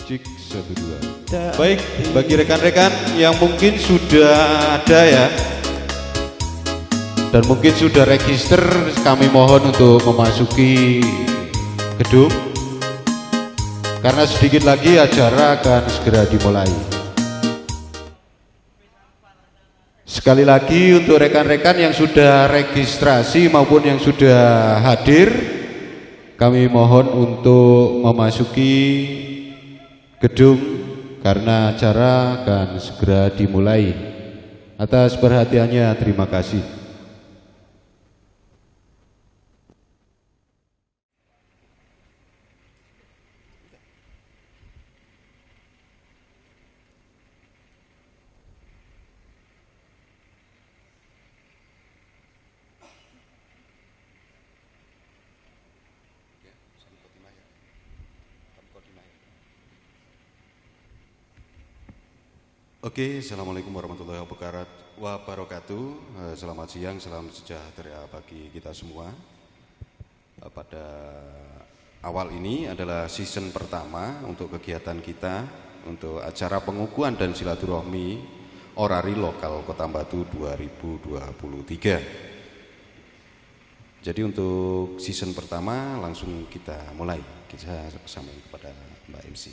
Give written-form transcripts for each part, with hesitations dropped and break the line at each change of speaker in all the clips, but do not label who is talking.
Cik, satu dua. Baik, bagi rekan-rekan yang mungkin sudah ada ya, dan mungkin sudah register, kami mohon untuk memasuki gedung, karena sedikit lagi acara akan segera dimulai. Sekali lagi untuk rekan-rekan yang sudah registrasi maupun yang sudah hadir, kami mohon untuk memasuki gedung karena acara akan segera dimulai. Atas perhatiannya terima kasih. Oke, assalamualaikum warahmatullahi wabarakatuh. Selamat siang, salam sejahtera bagi kita semua. Pada awal ini adalah season pertama untuk kegiatan kita untuk acara pengukuhan dan silaturahmi orari lokal Kota Batu 2023. Jadi untuk season pertama langsung kita mulai. Kita samain kepada Mbak MC.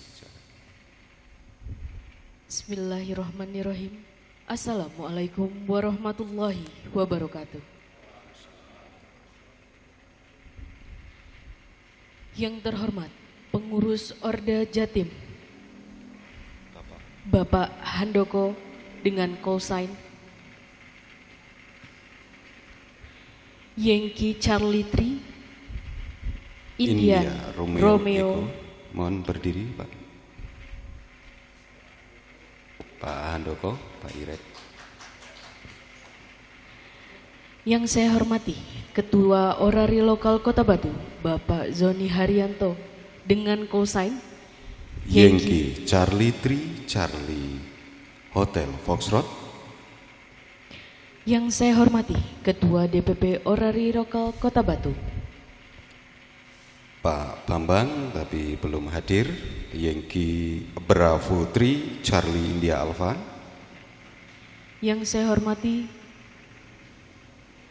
Bismillahirrahmanirrahim. Assalamualaikum warahmatullahi wabarakatuh. Yang terhormat pengurus Orda Jatim Bapak Handoko dengan call sign Yankee Charlie 3 India Romeo.
Mohon berdiri Pak. Pak Handoko, Pak Irek.
Yang saya hormati Ketua Orari Lokal Kota Batu Bapak Zoni Haryanto dengan call sign
Yankee Charlie 3 Charlie Hotel Foxtrot.
Yang saya hormati Ketua DPP Orari Lokal Kota Batu
Pak Bambang tapi belum hadir, Yankee Bravo 3 Charlie India Alpha.
Yang saya hormati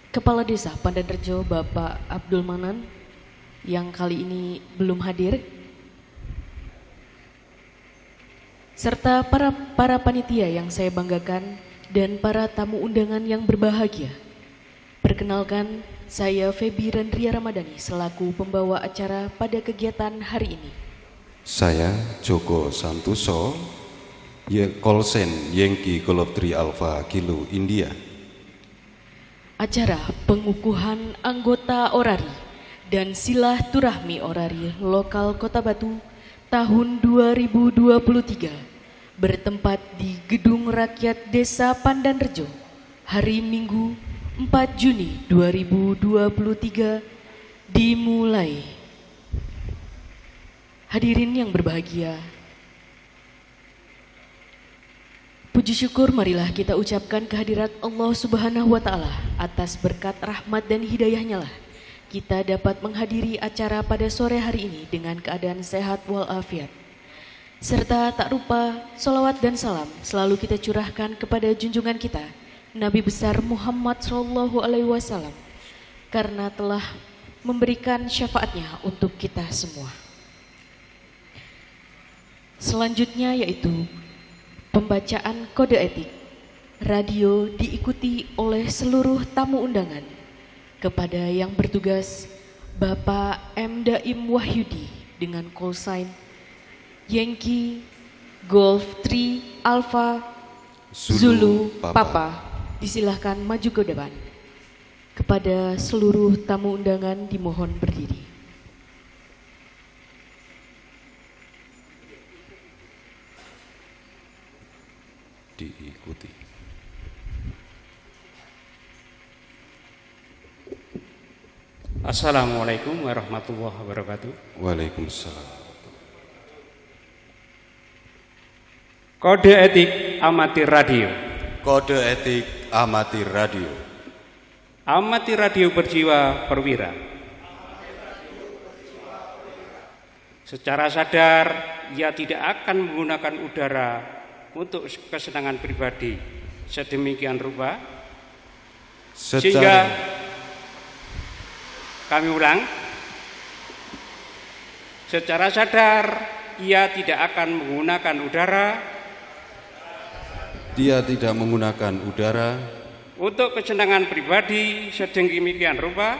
Kepala Desa Pandanrejo Bapak Abdul Manan yang kali ini belum hadir, serta para panitia yang saya banggakan dan para tamu undangan yang berbahagia. Perkenalkan, saya Febi Randria Ramadhani selaku pembawa acara pada kegiatan hari ini.
Saya Joko Santoso, Kolsen Yankee Golf 3 Alpha Kilo India.
Acara pengukuhan anggota Orari dan silaturahmi Orari Lokal Kota Batu tahun 2023 bertempat di Gedung Rakyat Desa Pandanrejo hari Minggu 4 Juni 2023 dimulai. Hadirin yang berbahagia, puji syukur marilah kita ucapkan kehadirat Allah Subhanahu wa Ta'ala. Atas berkat rahmat dan hidayahnya lah kita dapat menghadiri acara pada sore hari ini dengan keadaan sehat walafiat. Serta tak lupa sholawat dan salam selalu kita curahkan kepada junjungan kita Nabi besar Muhammad SAW, karena telah memberikan syafaatnya untuk kita semua. Selanjutnya yaitu pembacaan kode etik radio diikuti oleh seluruh tamu undangan. Kepada yang bertugas Bapak M. Daim Wahyudi dengan call sign Yankee Golf 3 Alpha Zulu Papa. Disilahkan maju ke depan. Kepada seluruh tamu undangan dimohon berdiri.
Diikuti.
Assalamualaikum warahmatullahi wabarakatuh.
Waalaikumsalam.
Kode etik amatir radio.
Kode etik amatir radio.
Amati radio berjiwa perwira. Secara sadar, ia tidak akan menggunakan udara untuk kesenangan pribadi sedemikian rupa, sehingga kami ulang, secara sadar ia tidak akan menggunakan udara untuk kesenangan pribadi sedemikian rupa,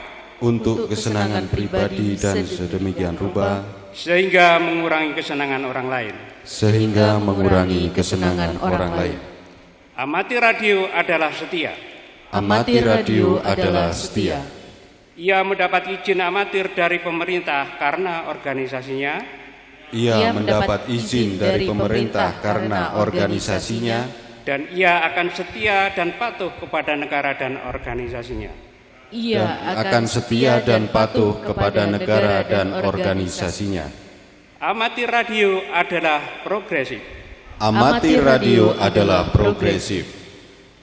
sehingga mengurangi kesenangan orang lain. Amati radio adalah setia. Ia mendapat izin amatir dari pemerintah karena organisasinya. Dan ia akan setia dan patuh kepada negara dan organisasinya. Amati radio adalah progresif.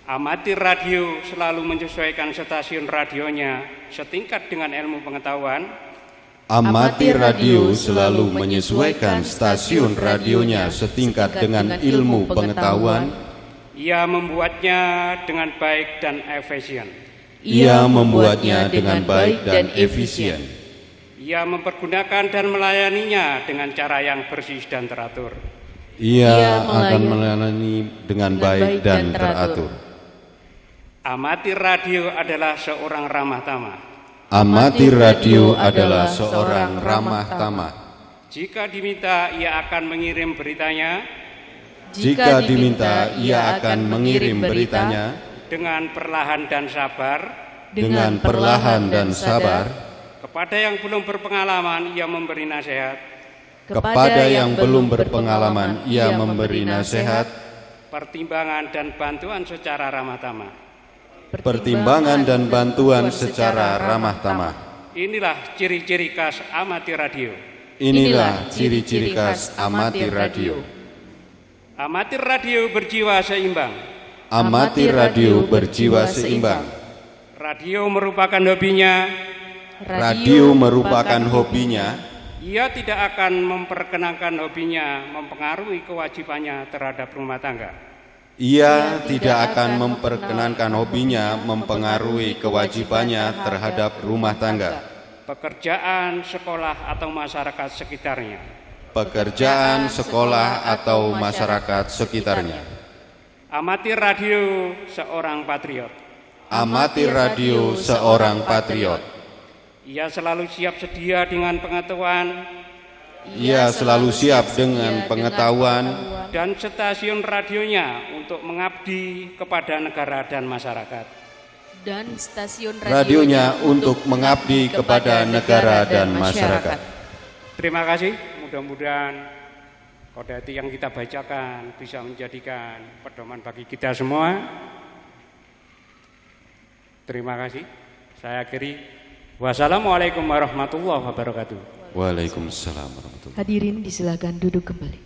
Amati radio selalu menyesuaikan stasiun radionya setingkat dengan ilmu pengetahuan. Ia membuatnya dengan baik dan efisien. Ia mempergunakan dan melayaninya dengan cara yang bersih dan teratur. Amati radio adalah seorang ramah tamah. Jika diminta, ia akan mengirim beritanya. Dengan perlahan dan sabar. Kepada yang belum berpengalaman, ia memberi nasihat. Pertimbangan dan bantuan secara ramah tamah. Inilah ciri-ciri khas amati radio. Amati radio berjiwa seimbang. Radio merupakan hobinya. Ia tidak akan memperkenankan hobinya mempengaruhi kewajibannya terhadap rumah tangga. Pekerjaan, sekolah atau masyarakat sekitarnya. Amati radio seorang patriot. Ia selalu siap sedia dengan pengetahuan dan stasiun radionya untuk mengabdi kepada negara dan masyarakat. Terima kasih. Mudah-mudahan qodati yang kita bacakan bisa menjadikan pedoman bagi kita semua. Terima kasih. Saya akhiri. Wassalamualaikum warahmatullahi wabarakatuh.
Waalaikumsalam warahmatullahi wabarakatuh.
Hadirin disilakan duduk kembali.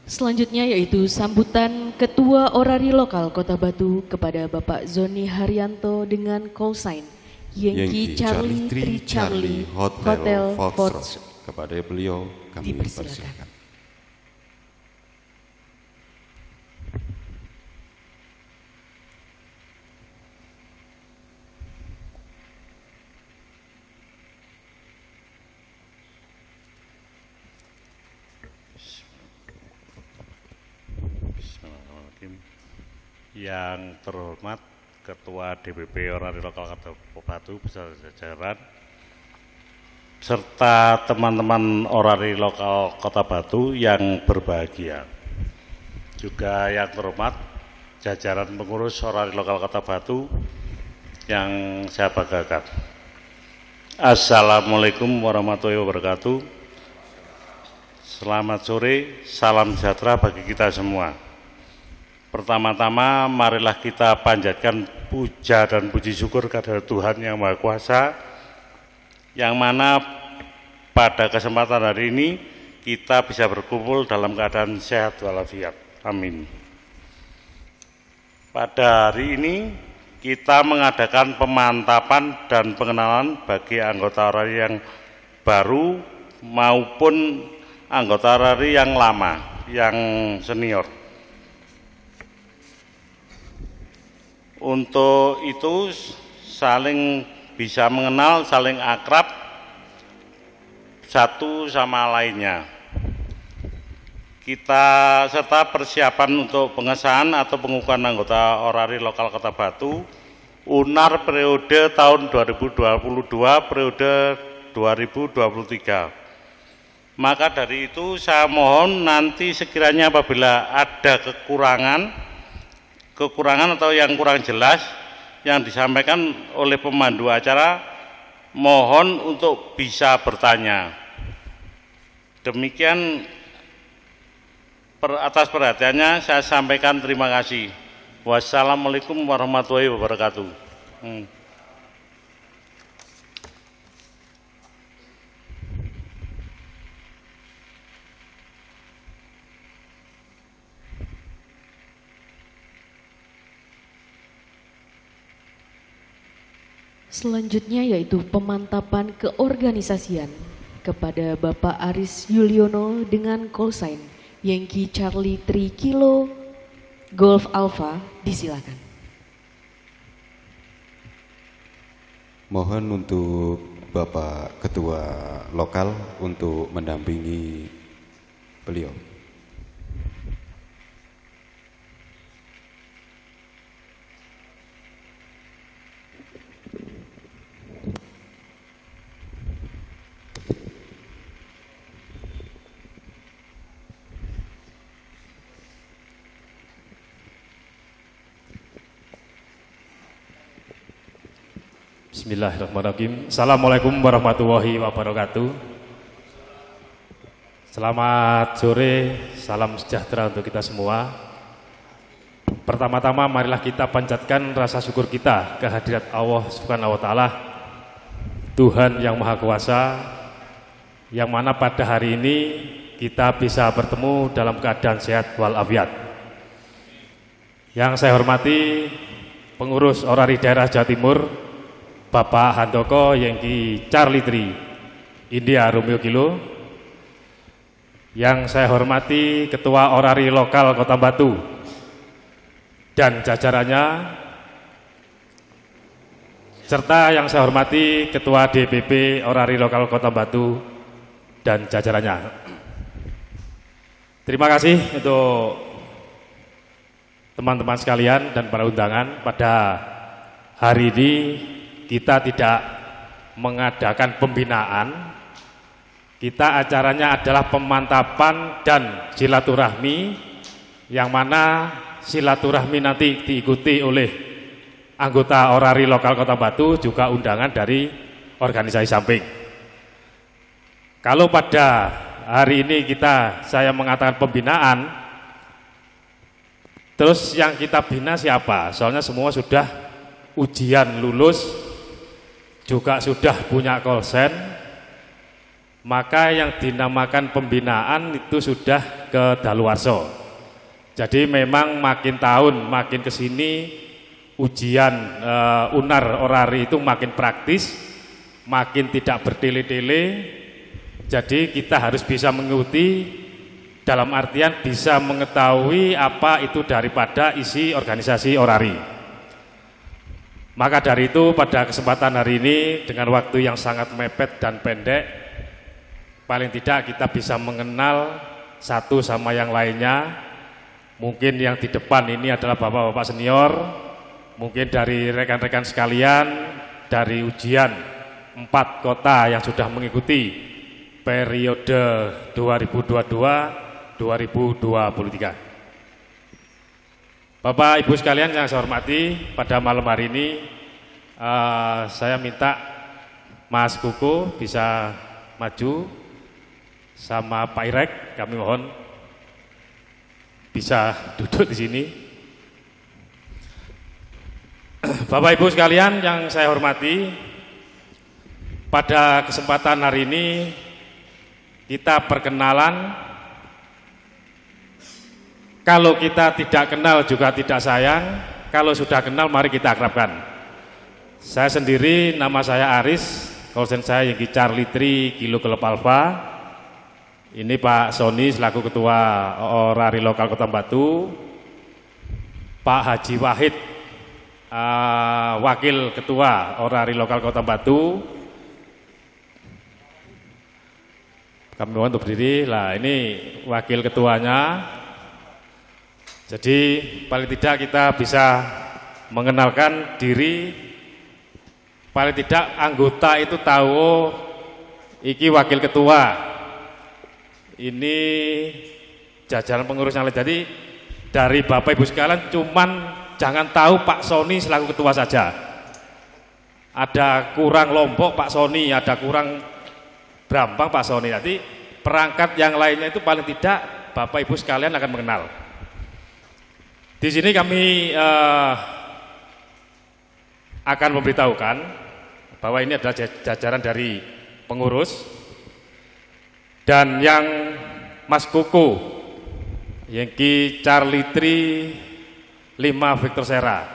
Selanjutnya yaitu sambutan Ketua Orari Lokal Kota Batu kepada Bapak Zoni Haryanto dengan call sign Yankee Charlie 3 Charlie Hotel Fox.
Kepada beliau kami persilakan.
Yang terhormat Ketua DPP Orari Lokal Kota Batu beserta jajaran, serta teman-teman Orari Lokal Kota Batu yang berbahagia. Juga yang terhormat jajaran pengurus Orari Lokal Kota Batu yang saya banggakan. Assalamualaikum warahmatullahi wabarakatuh. Selamat sore, salam sejahtera bagi kita semua. Pertama-tama marilah kita panjatkan puja dan puji syukur kepada Tuhan Yang Maha Kuasa, yang mana pada kesempatan hari ini kita bisa berkumpul dalam keadaan sehat walafiat. Amin. Pada hari ini kita mengadakan pemantapan dan pengenalan bagi anggota orari yang baru maupun anggota orari yang lama, yang senior. Untuk itu saling bisa mengenal, saling akrab satu sama lainnya. Kita serta persiapan untuk pengesahan atau pengukuhan anggota orari lokal Kota Batu UNAR periode tahun 2022 periode 2023. Maka dari itu saya mohon nanti sekiranya apabila ada kekurangan atau yang kurang jelas yang disampaikan oleh pemandu acara, mohon untuk bisa bertanya. Demikian atas perhatiannya saya sampaikan terima kasih. Wassalamualaikum warahmatullahi wabarakatuh.
Selanjutnya yaitu pemantapan keorganisasian kepada Bapak Aris Yuliono dengan call sign Yankee Charlie 3 Kilo Golf Alpha, disilakan.
Mohon untuk Bapak Ketua Lokal untuk mendampingi beliau.
Bismillahirrahmanirrahim. Assalamualaikum warahmatullahi wabarakatuh. Selamat sore, salam sejahtera untuk kita semua. Pertama-tama marilah kita panjatkan rasa syukur kita kehadirat Allah Subhanahu wa taala, Tuhan yang Maha Kuasa, yang mana pada hari ini kita bisa bertemu dalam keadaan sehat walafiat. Yang saya hormati pengurus orari daerah Jawa Timur, Bapak Handoko Yankee Charlie 3 India Romeo Kilo. Yang saya hormati Ketua Orari Lokal Kota Batu dan jajarannya, serta yang saya hormati Ketua DPP Orari Lokal Kota Batu dan jajarannya. Terima kasih untuk teman-teman sekalian dan para undangan. Pada hari ini kita tidak mengadakan pembinaan, kita acaranya adalah pemantapan dan silaturahmi, yang mana silaturahmi nanti diikuti oleh anggota orari lokal Kota Batu, juga undangan dari organisasi samping. Kalau pada hari ini saya mengatakan pembinaan, terus yang kita bina siapa? Soalnya semua sudah ujian lulus, juga sudah punya kolsen, maka yang dinamakan pembinaan itu sudah kedaluarsa. Jadi memang makin tahun makin kesini ujian UNAR orari itu makin praktis, makin tidak bertele-tele. Jadi kita harus bisa mengikuti, dalam artian bisa mengetahui apa itu daripada isi organisasi orari. Maka dari itu pada kesempatan hari ini dengan waktu yang sangat mepet dan pendek, paling tidak kita bisa mengenal satu sama yang lainnya. Mungkin yang di depan ini adalah bapak-bapak senior, mungkin dari rekan-rekan sekalian dari ujian 4 kota yang sudah mengikuti periode 2022-2023. Bapak Ibu sekalian yang saya hormati, pada malam hari ini saya minta Mas Kuku bisa maju sama Pak Irek, kami mohon bisa duduk di sini. Bapak Ibu sekalian yang saya hormati, pada kesempatan hari ini kita perkenalan. Kalau kita tidak kenal juga tidak sayang, kalau sudah kenal mari kita akrabkan. Saya sendiri, nama saya Aris, kolsen saya Yankee Charlie 3 Kilo Golf Alpha. Ini Pak Sony selaku Ketua Orari Lokal Kota Batu, Pak Haji Wahid Wakil Ketua Orari Lokal Kota Batu. Kami mohon untuk berdiri. Lah ini Wakil Ketuanya. Jadi paling tidak kita bisa mengenalkan diri. Paling tidak anggota itu tahu, oh, iki Wakil Ketua. Ini jajaran pengurus yang lain. Jadi dari Bapak Ibu sekalian cuman jangan tahu Pak Sony selaku ketua saja. Ada kurang Lombok Pak Sony, ada kurang Brambang Pak Sony. Jadi perangkat yang lainnya itu paling tidak Bapak Ibu sekalian akan mengenal. Di sini kami akan memberitahukan bahwa ini adalah jajaran dari pengurus dan yang Mas Kuku Yankee Charlie 3 5 Victor Sera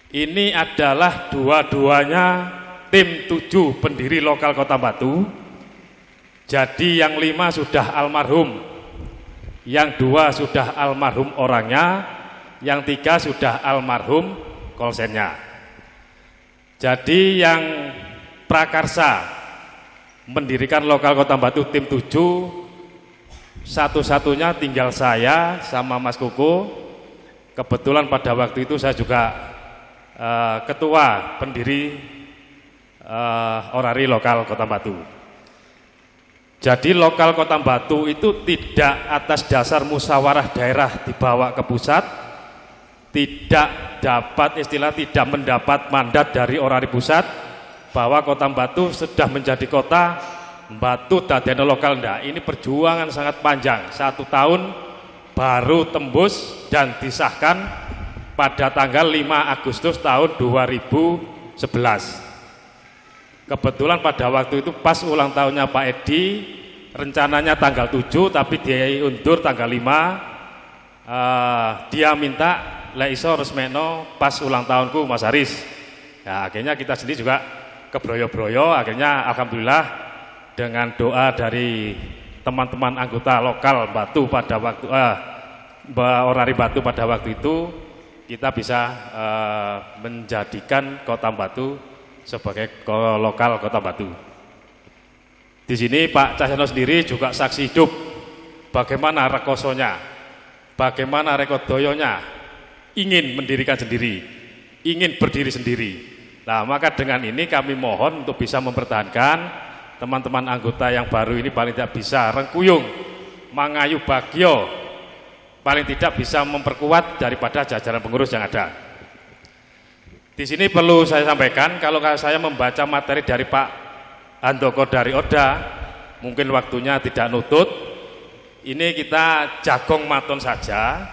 ini adalah dua-duanya tim 7 pendiri lokal Kota Batu. Jadi yang 5 sudah almarhum, yang 2 sudah almarhum orangnya, yang 3 sudah almarhum kolsennya. Jadi yang prakarsa mendirikan lokal Kota Batu tim 7 satu-satunya tinggal saya sama Mas Kuku. Kebetulan pada waktu itu saya juga ketua pendiri Orari Lokal Kota Batu. Jadi lokal Kota Batu itu tidak atas dasar musyawarah daerah dibawa ke pusat, tidak dapat tidak mendapat mandat dari Orari pusat bahwa Kota Batu sudah menjadi kota Batu dadene lokal. Ndak, ini perjuangan sangat panjang, 1 tahun baru tembus dan disahkan pada tanggal 5 Agustus tahun 2011. Kebetulan pada waktu itu pas ulang tahunnya Pak Edi, rencananya tanggal 7 tapi diundur tanggal 5. Dia minta iso resmeno pas ulang tahunku Mas Haris. Ya, akhirnya kita sendiri juga kebroyo-broyo, akhirnya alhamdulillah dengan doa dari teman-teman anggota lokal Batu pada waktu Orari Batu pada waktu itu kita bisa menjadikan Kota Batu sebagai lokal Kota Batu. Di sini Pak Cahyono sendiri juga saksi hidup bagaimana rekosonya, bagaimana rekodoyonya ingin mendirikan sendiri, ingin berdiri sendiri. Nah, maka dengan ini kami mohon untuk bisa mempertahankan teman-teman anggota yang baru ini paling tidak bisa rengkuyung, mangayu bagio, paling tidak bisa memperkuat daripada jajaran pengurus yang ada. Di sini perlu saya sampaikan, kalau saya membaca materi dari Pak Handoko dari Oda, mungkin waktunya tidak nutut. Ini kita jagong maton saja.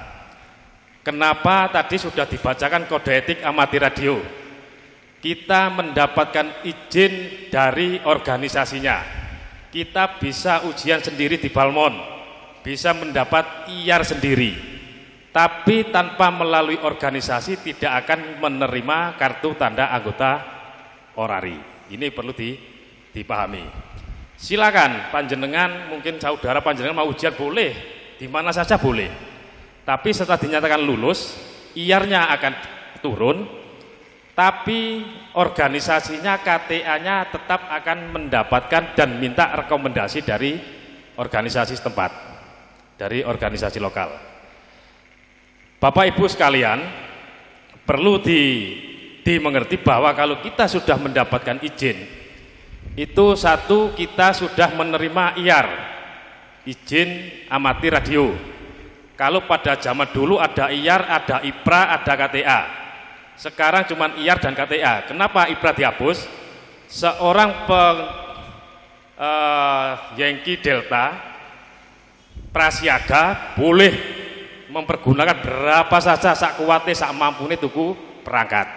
Kenapa tadi sudah dibacakan kode etik amati radio? Kita mendapatkan izin dari organisasinya. Kita bisa ujian sendiri di Balmon, bisa mendapat IAR sendiri. Tapi tanpa melalui organisasi tidak akan menerima kartu tanda anggota Orari. Ini perlu dipahami. Silakan panjenengan, mungkin saudara panjenengan mau ujian boleh, di mana saja boleh. Tapi setelah dinyatakan lulus, IAR-nya akan turun. Tapi organisasinya, KTA-nya tetap akan mendapatkan dan minta rekomendasi dari organisasi setempat, dari organisasi lokal. Bapak Ibu sekalian, perlu dimengerti bahwa kalau kita sudah mendapatkan izin, itu satu, kita sudah menerima IAR, izin amati radio. Kalau pada zaman dulu ada IAR, ada IPRA, ada KTA. Sekarang cuma IAR dan KTA. Kenapa IPRA dihapus? Seorang Yankee Delta prasiaga boleh mempergunakan berapa saja sak kuwate sak mampune tuku perangkat.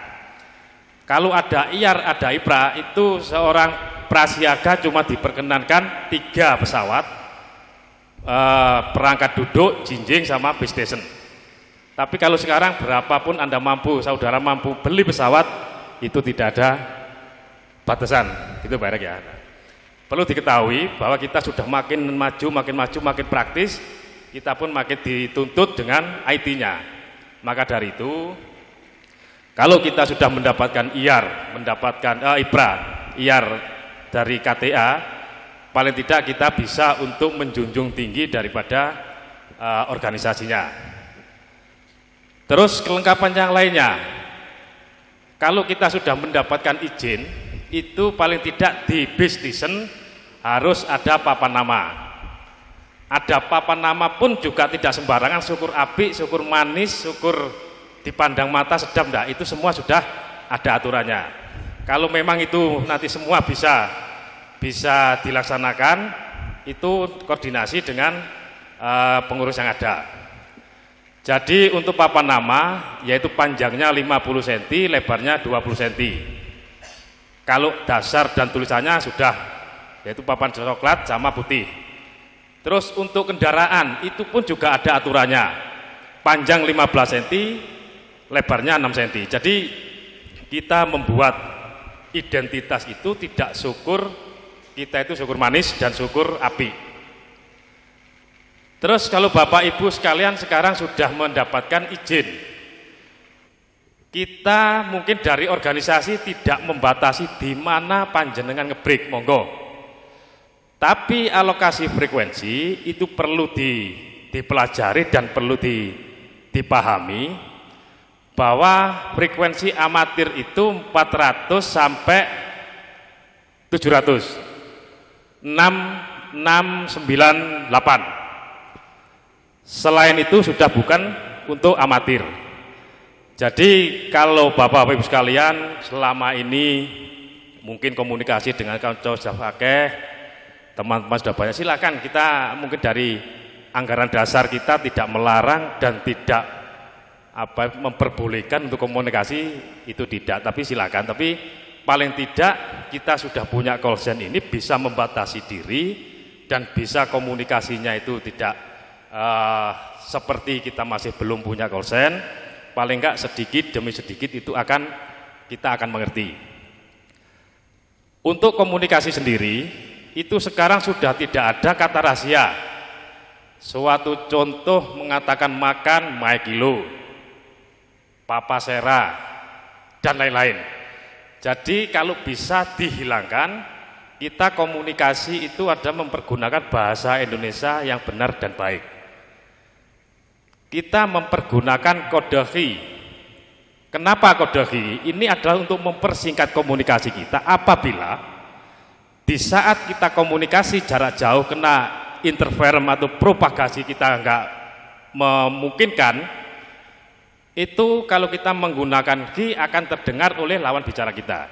Kalau ada IAR, ada IPRA, itu seorang prasiaga cuma diperkenankan 3 pesawat, perangkat duduk, jinjing sama base station. Tapi kalau sekarang berapapun Anda mampu, saudara mampu beli pesawat, itu tidak ada batasan, itu Pak Erick ya. Perlu diketahui bahwa kita sudah makin maju, makin praktis, kita pun makin dituntut dengan IT-nya. Maka dari itu, kalau kita sudah mendapatkan IAR, IAR dari KTA, paling tidak kita bisa untuk menjunjung tinggi daripada organisasinya. Terus kelengkapan yang lainnya, kalau kita sudah mendapatkan izin, itu paling tidak di bisnisen harus ada papan nama. Ada papan nama pun juga tidak sembarangan, syukur apik, syukur manis, syukur dipandang mata sedap, enggak, itu semua sudah ada aturannya. Kalau memang itu nanti semua bisa dilaksanakan, itu koordinasi dengan pengurus yang ada. Jadi untuk papan nama, yaitu panjangnya 50 cm, lebarnya 20 cm. Kalau dasar dan tulisannya sudah, yaitu papan coklat sama putih. Terus untuk kendaraan, itu pun juga ada aturannya. Panjang 15 cm, lebarnya 6 cm. Jadi kita membuat identitas itu tidak syukur, kita itu syukur manis dan syukur api. Terus kalau Bapak Ibu sekalian sekarang sudah mendapatkan izin, kita mungkin dari organisasi tidak membatasi di mana panjenengan ngebreak, monggo. Tapi alokasi frekuensi itu perlu dipelajari dan perlu dipahami bahwa frekuensi amatir itu 400 sampai 700, 698. Selain itu sudah bukan untuk amatir. Jadi kalau Bapak Ibu sekalian selama ini mungkin komunikasi dengan kawan-kawan sudah pakai, teman-teman sudah banyak, silakan. Kita mungkin dari anggaran dasar kita tidak melarang dan tidak memperbolehkan untuk komunikasi, itu tidak, tapi silakan. Tapi paling tidak kita sudah punya call center ini bisa membatasi diri dan bisa komunikasinya itu tidak seperti kita masih belum punya call center, paling enggak sedikit demi sedikit itu kita akan mengerti. Untuk komunikasi sendiri itu sekarang sudah tidak ada kata rahasia. Suatu contoh mengatakan makan kilo, papa sera dan lain-lain. Jadi kalau bisa dihilangkan, kita komunikasi itu ada mempergunakan bahasa Indonesia yang benar dan baik. Kita mempergunakan kode Qi. Kenapa kode Qi? Ini adalah untuk mempersingkat komunikasi kita apabila di saat kita komunikasi jarak jauh kena interference atau propagasi kita enggak memungkinkan, itu kalau kita menggunakan Qi akan terdengar oleh lawan bicara kita.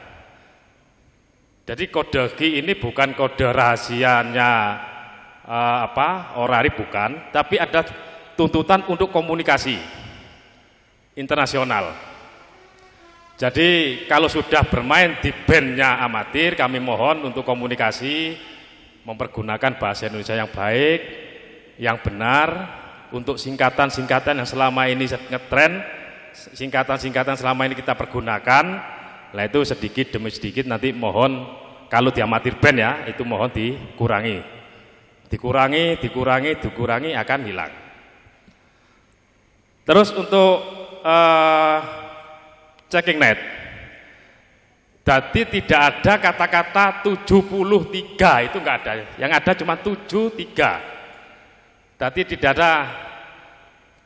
Jadi kode Qi ini bukan kode rahasianya orari, bukan, tapi ada tuntutan untuk komunikasi internasional. Jadi kalau sudah bermain di bandnya amatir, kami mohon untuk komunikasi mempergunakan bahasa Indonesia yang baik, yang benar, untuk singkatan-singkatan yang selama ini ngetren, singkatan-singkatan selama ini kita pergunakan, lah itu sedikit demi sedikit nanti mohon kalau di amatir band ya, itu mohon dikurangi akan hilang. Terus untuk checking net, jadi tidak ada kata-kata 73, itu enggak ada, yang ada cuma 73. Jadi tidak ada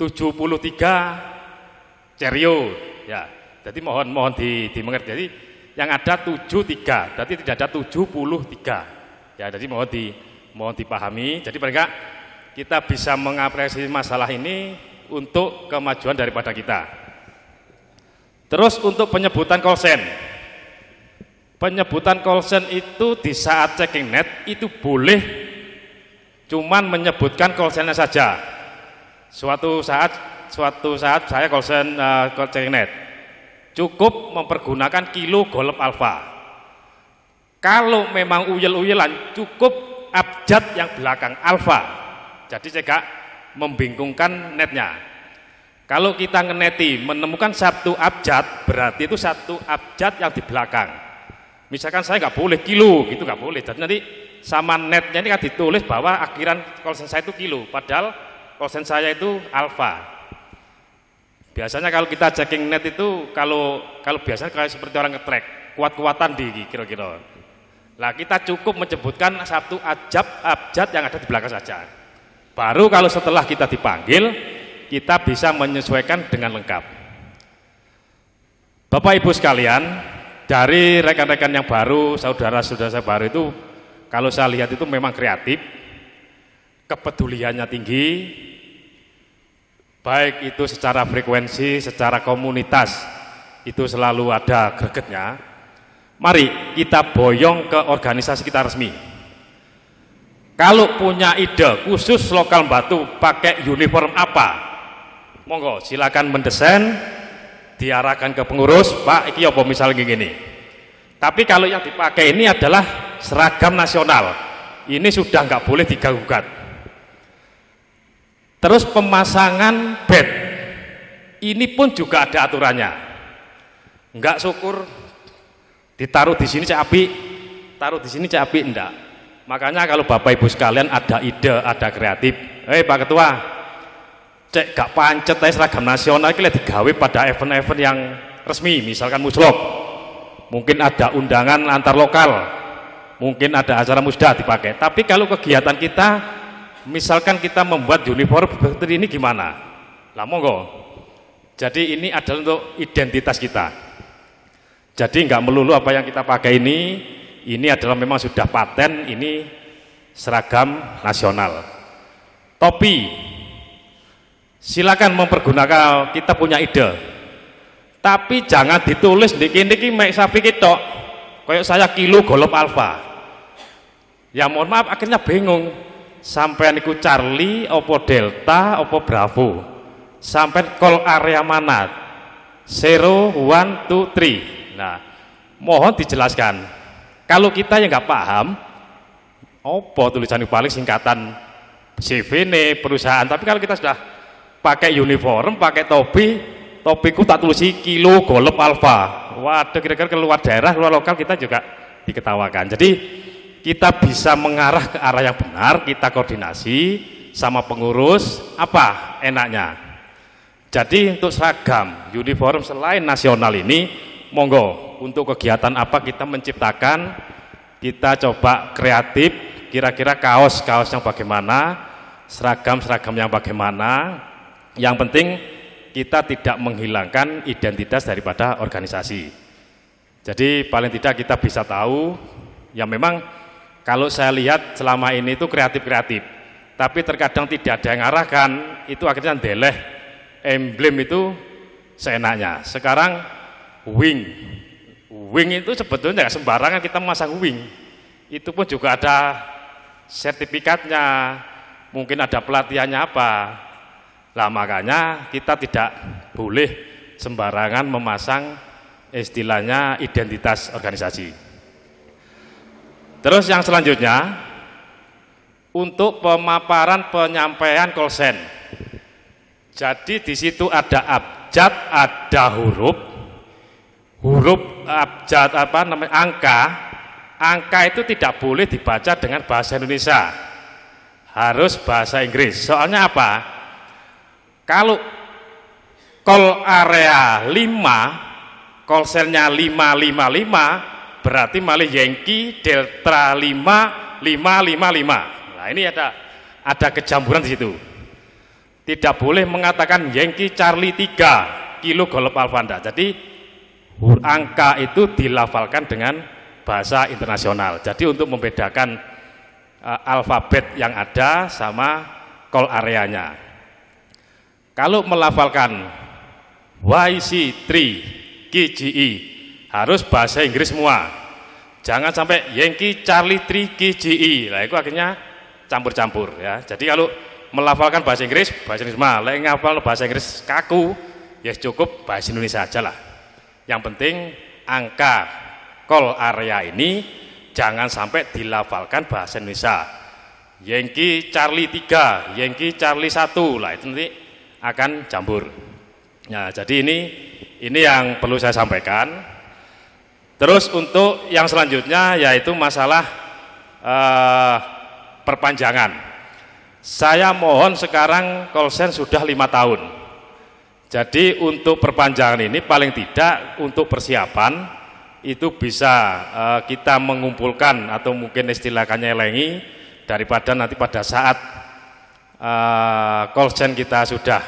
73 cerio ya. Jadi mohon dimengerti. Jadi yang ada 73, jadi tidak ada 73. Ya, jadi mohon dipahami. Jadi mereka kita bisa mengapresiasi masalah ini untuk kemajuan daripada kita. Terus untuk penyebutan call center. Penyebutan call center itu di saat checking net itu boleh cuman menyebutkan call center saja. Suatu saat saya call center checking net cukup mempergunakan kilo golep alfa. Kalau memang uyel-uyelan cukup abjad yang belakang alfa. Jadi saya membingungkan netnya. Kalau kita ngeneti menemukan 1 abjad, berarti itu 1 abjad yang di belakang. Misalkan saya nggak boleh kilo, gitu nggak boleh. Jadi nanti sama netnya ini kan ditulis bahwa akhiran kolsen saya itu kilo, padahal kolsen saya itu alfa. Biasanya kalau kita checking net itu kalau biasanya kayak seperti orang ngetrek, kuat-kuatan di kira-kira. Nah, kita cukup menyebutkan 1 abjad yang ada di belakang saja. Baru kalau setelah kita dipanggil, kita bisa menyesuaikan dengan lengkap. Bapak Ibu sekalian, dari rekan-rekan yang baru, saudara-saudara saya baru itu, kalau saya lihat itu memang kreatif, kepeduliannya tinggi, baik itu secara frekuensi, secara komunitas, itu selalu ada gregetnya. Mari kita boyong ke organisasi kita resmi. Kalau punya ide khusus lokal Batu pakai uniform apa, monggo silakan mendesain, diarahkan ke pengurus, Pak iki apa misalnya gini. Tapi kalau yang dipakai ini adalah seragam nasional, ini sudah nggak boleh diganggu-gugat. Terus pemasangan bed, ini pun juga ada aturannya. Nggak syukur ditaruh di sini cek api, taruh di sini cek api, enggak. Makanya kalau Bapak Ibu sekalian ada ide, ada kreatif, Pak Ketua, cek gak pancet seragam nasional ini digawe pada event-event yang resmi, misalkan muslok, mungkin ada undangan antar lokal, mungkin ada acara musda dipakai. Tapi kalau kegiatan kita, misalkan kita membuat uniform seperti ini gimana? Lah monggo. Jadi ini adalah untuk identitas kita. Jadi nggak melulu apa yang kita pakai ini adalah memang sudah paten, ini seragam nasional. Topi, silakan mempergunakan, kita punya ide, tapi jangan ditulis niki mek sapi kita kayak saya kilo golop alfa. Ya mohon maaf akhirnya bingung, sampai niku Charlie opo Delta opo Bravo, sampai call area mana, 0, 1, 2, 3. Nah mohon dijelaskan. Kalau kita yang nggak paham opo tulisan paling singkatan CV nih perusahaan, tapi kalau kita sudah pakai uniform, pakai topiku tak tulisi kilo golep alfa. Waduh, kira-kira keluar daerah, keluar lokal kita juga diketawakan. Jadi kita bisa mengarah ke arah yang benar, kita koordinasi sama pengurus, apa enaknya. Jadi untuk seragam, uniform selain nasional ini, monggo untuk kegiatan apa kita menciptakan, kita coba kreatif, kira-kira kaos yang bagaimana, seragam yang bagaimana. Yang penting kita tidak menghilangkan identitas daripada organisasi. Jadi paling tidak kita bisa tahu, ya memang kalau saya lihat selama ini itu kreatif, tapi terkadang tidak ada yang arahkan, itu akhirnya ndeleh emblem itu seenaknya. Sekarang wing itu sebetulnya nggak sembarangan kita memasang wing, itu pun juga ada sertifikatnya, mungkin ada pelatihannya apa. Nah makanya kita tidak boleh sembarangan memasang istilahnya identitas organisasi. Terus yang selanjutnya untuk pemaparan penyampaian kolsen. Jadi di situ ada abjad, ada huruf abjad angka itu tidak boleh dibaca dengan bahasa Indonesia, harus bahasa Inggris. Soalnya apa? Kalau call area 5, kolsennya 555, berarti malih Yankee Delta 5555. Nah ini ada kejamburan di situ. Tidak boleh mengatakan Yankee Charlie 3 kilo golop alfa. Jadi angka itu dilafalkan dengan bahasa internasional. Jadi untuk membedakan alfabet yang ada sama call areanya. Kalau melafalkan YC3 KGE harus bahasa Inggris semua. Jangan sampai Yankee Charlie 3 KGE. Nah itu akhirnya campur-campur ya. Jadi kalau melafalkan bahasa Inggris semua. Lek ngapal bahasa Inggris kaku, ya cukup bahasa Indonesia aja lah. Yang penting angka call area ini jangan sampai dilafalkan bahasa Indonesia. Yankee Charlie 3, Yankee Charlie 1 lah itu nanti akan campur. Nah, jadi ini yang perlu saya sampaikan. Terus untuk yang selanjutnya yaitu masalah perpanjangan. Saya mohon sekarang Kolsen sudah 5 tahun. Jadi untuk perpanjangan ini paling tidak untuk persiapan itu bisa kita mengumpulkan atau mungkin istilahnya nyelengi daripada nanti pada saat Kolsen kita sudah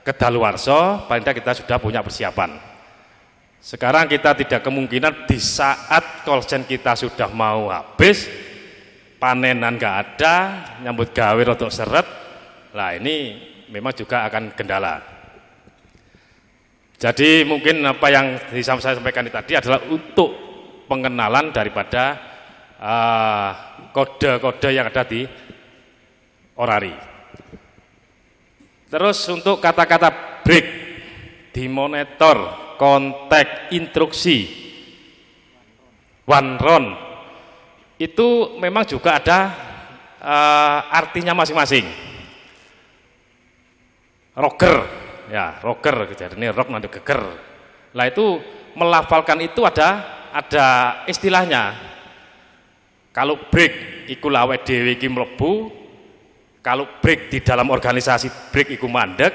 kedaluarsa, paling tidak kita sudah punya persiapan. Sekarang kita tidak kemungkinan di saat Kolsen kita sudah mau habis, panenan nggak ada, nyambut gawe rotok seret, lah ini memang juga akan kendala. Jadi mungkin apa yang saya sampaikan tadi adalah untuk pengenalan daripada kode-kode yang ada di orari. Terus untuk kata-kata break, dimonitor, kontak, instruksi, one run, itu memang juga ada artinya masing-masing. Rocker. Ya, rocker, jadi ini rock nanti geger. Lah itu melafalkan itu ada istilahnya. Kalau break iku lawe dhewe iki mlebu, kalau break di dalam organisasi break iku mandek.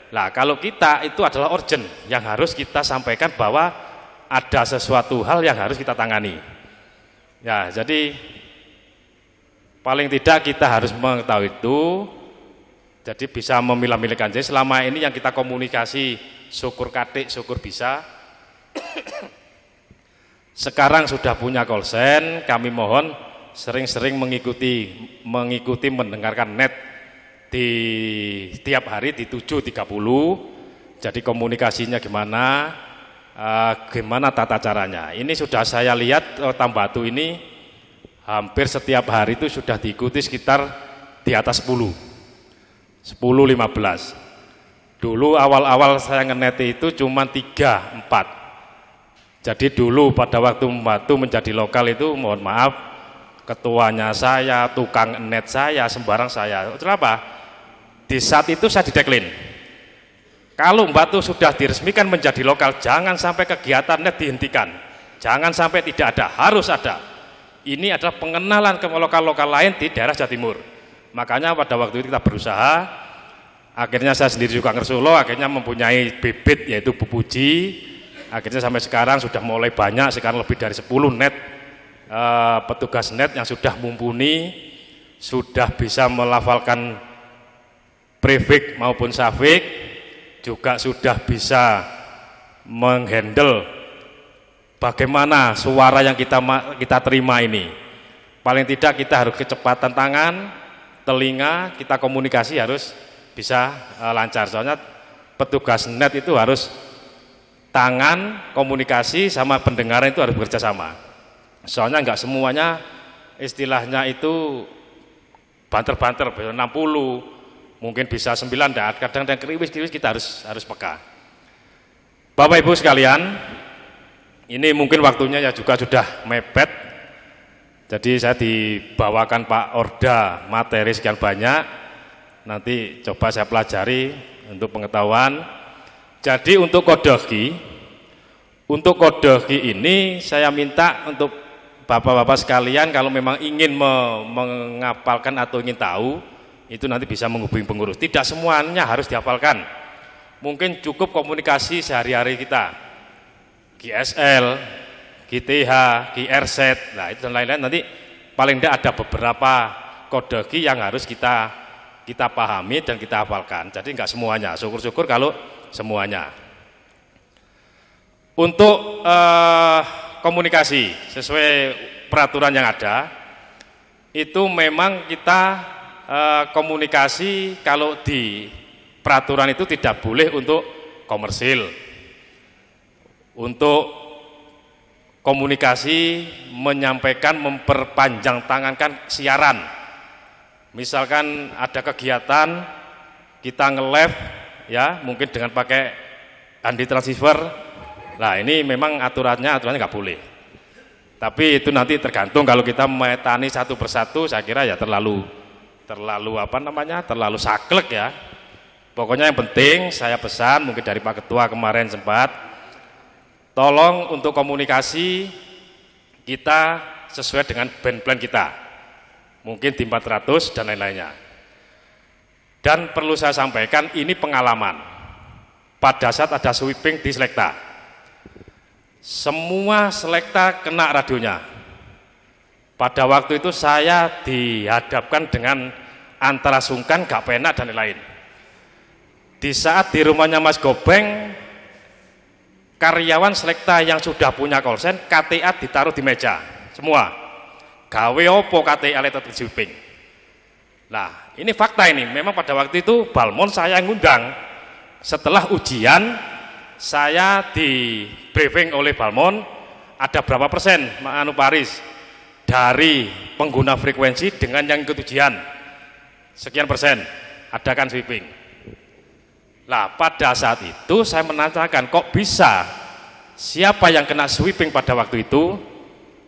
Lah kalau kita itu adalah urgent yang harus kita sampaikan bahwa ada sesuatu hal yang harus kita tangani. Ya, jadi paling tidak kita harus mengetahui itu. Jadi bisa memilah-milihkan. Jadi selama ini yang kita komunikasi syukur katik, syukur bisa. Sekarang sudah punya Kolsen, kami mohon sering-sering mengikuti mendengarkan net di setiap hari di 7.30. Jadi komunikasinya gimana, gimana tata caranya. Ini sudah saya lihat Tambatu ini hampir setiap hari itu sudah diikuti sekitar di atas 10-15. Dulu awal-awal saya ngenet itu cuma 3-4. Jadi dulu pada waktu Mbatu menjadi lokal itu mohon maaf, ketuanya saya, tukang net saya, sembarang saya. Kenapa? Di saat itu saya dideklin. Kalau Mbatu sudah diresmikan menjadi lokal, jangan sampai kegiatan net dihentikan. Jangan sampai tidak ada, harus ada. Ini adalah pengenalan ke lokal-lokal lain di daerah Jawa Timur. Makanya pada waktu itu kita berusaha, akhirnya saya sendiri juga ngersolo, akhirnya mempunyai bibit yaitu Pupuji, akhirnya sampai sekarang sudah mulai banyak, sekarang lebih dari 10 net petugas net yang sudah mumpuni, sudah bisa melafalkan prefix maupun suffix, juga sudah bisa menghandle bagaimana suara yang kita terima ini. Paling tidak kita harus kecepatan tangan, telinga, kita komunikasi harus bisa lancar. Soalnya petugas net itu harus tangan, komunikasi sama pendengaran itu harus bekerja sama. Soalnya enggak semuanya istilahnya itu banter-banter, 60, mungkin bisa 9, dan kadang kriwis-kriwis kita harus peka. Bapak Ibu sekalian, ini mungkin waktunya ya juga sudah mepet. Jadi saya dibawakan Pak Orda materi sekian banyak, nanti coba saya pelajari untuk pengetahuan. Jadi untuk kodoki ini saya minta untuk bapak-bapak sekalian kalau memang ingin mengapalkan atau ingin tahu, itu nanti bisa menghubungi pengurus. Tidak semuanya harus dihafalkan, mungkin cukup komunikasi sehari-hari kita, GSL, GTH, GRZ, nah itu dan lain-lain. Nanti paling tidak ada beberapa kode yang harus kita pahami dan kita hafalkan. Jadi enggak semuanya, syukur-syukur kalau semuanya. Untuk komunikasi sesuai peraturan yang ada, itu memang kita komunikasi kalau di peraturan itu tidak boleh untuk komersil. Untuk komunikasi menyampaikan, memperpanjang tangankan siaran. Misalkan ada kegiatan kita nge-live ya, mungkin dengan pakai handi transceiver. Nah, ini memang aturannya nggak boleh. Tapi itu nanti tergantung, kalau kita metani satu persatu saya kira ya terlalu saklek ya. Pokoknya yang penting saya pesan, mungkin dari Pak Ketua kemarin sempat, tolong untuk komunikasi kita sesuai dengan band plan kita, mungkin di 400 dan lain-lainnya. Dan perlu saya sampaikan, ini pengalaman pada saat ada sweeping di Selekta, semua Selekta kena radionya. Pada waktu itu saya dihadapkan dengan antara sungkan, gak penak dan lain-lain. Di saat di rumahnya Mas Gobeng, karyawan Selekta yang sudah punya kolsen, KTA ditaruh di meja semua. Gawe opo KTA letet sweeping. Nah, ini fakta ini. Memang pada waktu itu Balmon saya ngundang. Setelah ujian, saya di briefing oleh Balmon, ada berapa persen Anu Paris dari pengguna frekuensi dengan yang ikut ujian. Sekian persen, adakan sweeping. Nah, pada saat itu saya menanyakan, kok bisa siapa yang kena sweeping pada waktu itu?